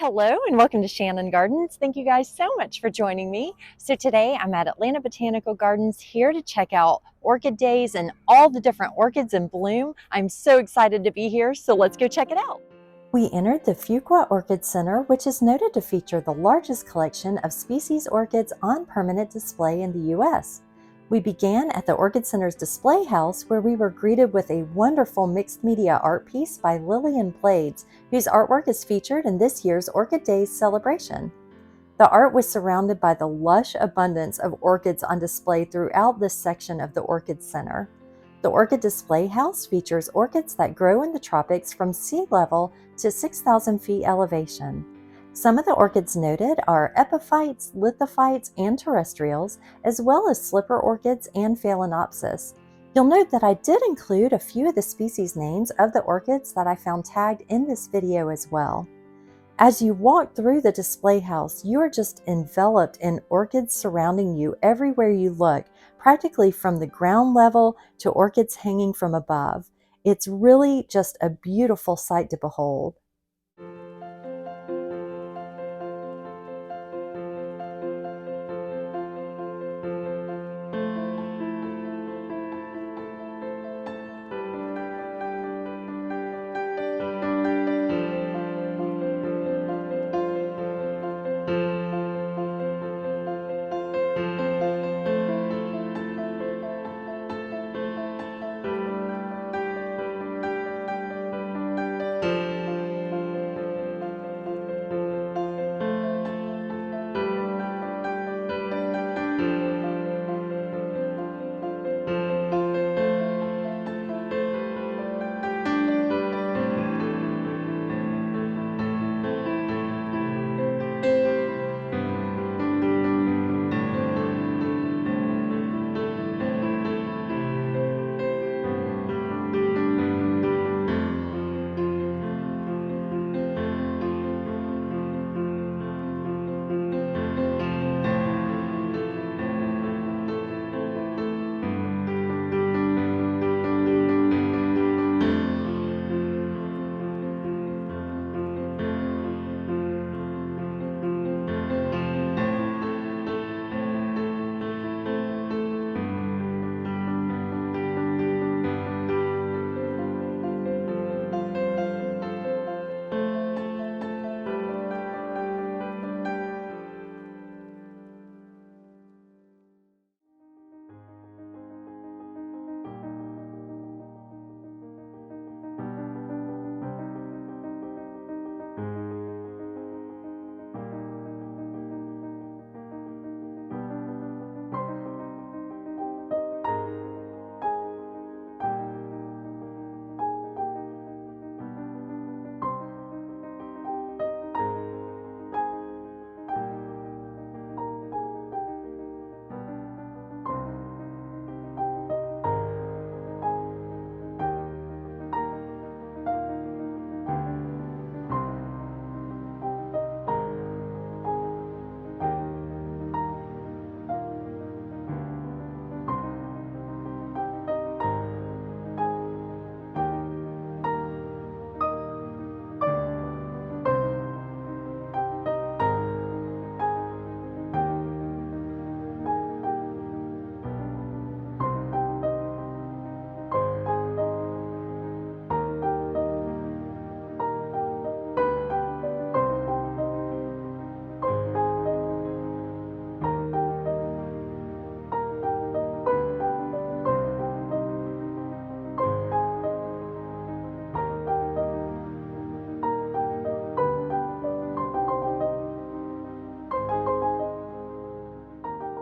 Hello and welcome to Shannon Gardens. Thank you guys so much for joining me. So today I'm at Atlanta Botanical Gardens here to check out Orchid Days and all the different orchids in bloom. I'm so excited to be here, so let's go check it out. We entered the Fuqua Orchid Center, which is noted to feature the largest collection of species orchids on permanent display in the U.S. We began at the Orchid Center's display house, where we were greeted with a wonderful mixed media art piece by Lillian Blades, whose artwork is featured in this year's Orchid Days celebration. The art was surrounded by the lush abundance of orchids on display throughout this section of the Orchid Center. The Orchid Display House features orchids that grow in the tropics from sea level to 6,000 feet elevation. Some of the orchids noted are epiphytes, lithophytes, and terrestrials, as well as slipper orchids and phalaenopsis. You'll note that I did include a few of the species names of the orchids that I found tagged in this video as well. As you walk through the display house, you are just enveloped in orchids surrounding you everywhere you look, practically from the ground level to orchids hanging from above. It's really just a beautiful sight to behold.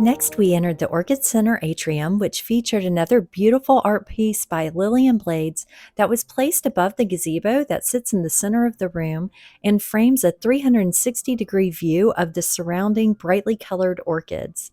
Next, we entered the Orchid Center Atrium, which featured another beautiful art piece by Lillian Blades that was placed above the gazebo that sits in the center of the room and frames a 360-degree view of the surrounding brightly colored orchids.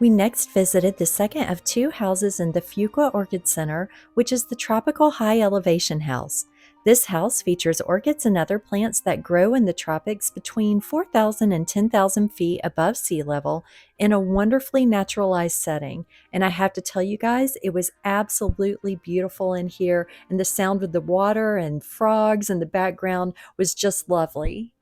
We next visited the second of 2 houses in the Fuqua Orchid Center, which is the tropical high elevation house. This house features orchids and other plants that grow in the tropics between 4,000 and 10,000 feet above sea level in a wonderfully naturalized setting. And I have to tell you guys, it was absolutely beautiful in here, and the sound of the water and frogs in the background was just lovely.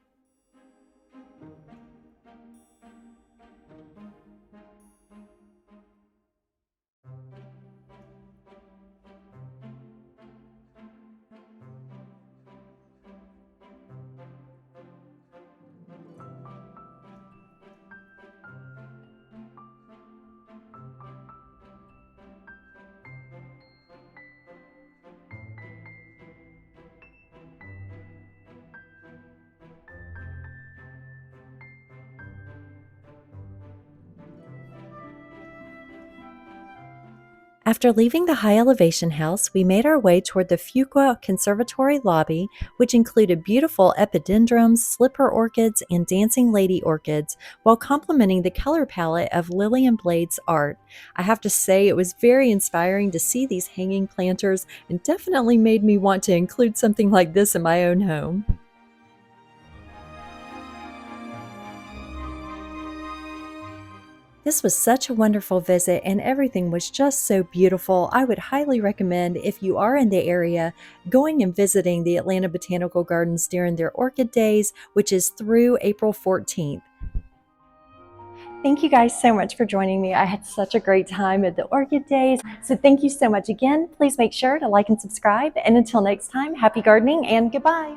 After leaving the high elevation house, we made our way toward the Fuqua Conservatory Lobby, which included beautiful epidendrums, slipper orchids, and dancing lady orchids, while complementing the color palette of Lillian Blade's art. I have to say, it was very inspiring to see these hanging planters and definitely made me want to include something like this in my own home. This was such a wonderful visit and everything was just so beautiful. I would highly recommend, if you are in the area, going and visiting the Atlanta Botanical Gardens during their Orchid Days, which is through April 14th. Thank you guys so much for joining me. I had such a great time at the Orchid Days. So thank you so much again. Please make sure to like and subscribe. And until next time, happy gardening and goodbye.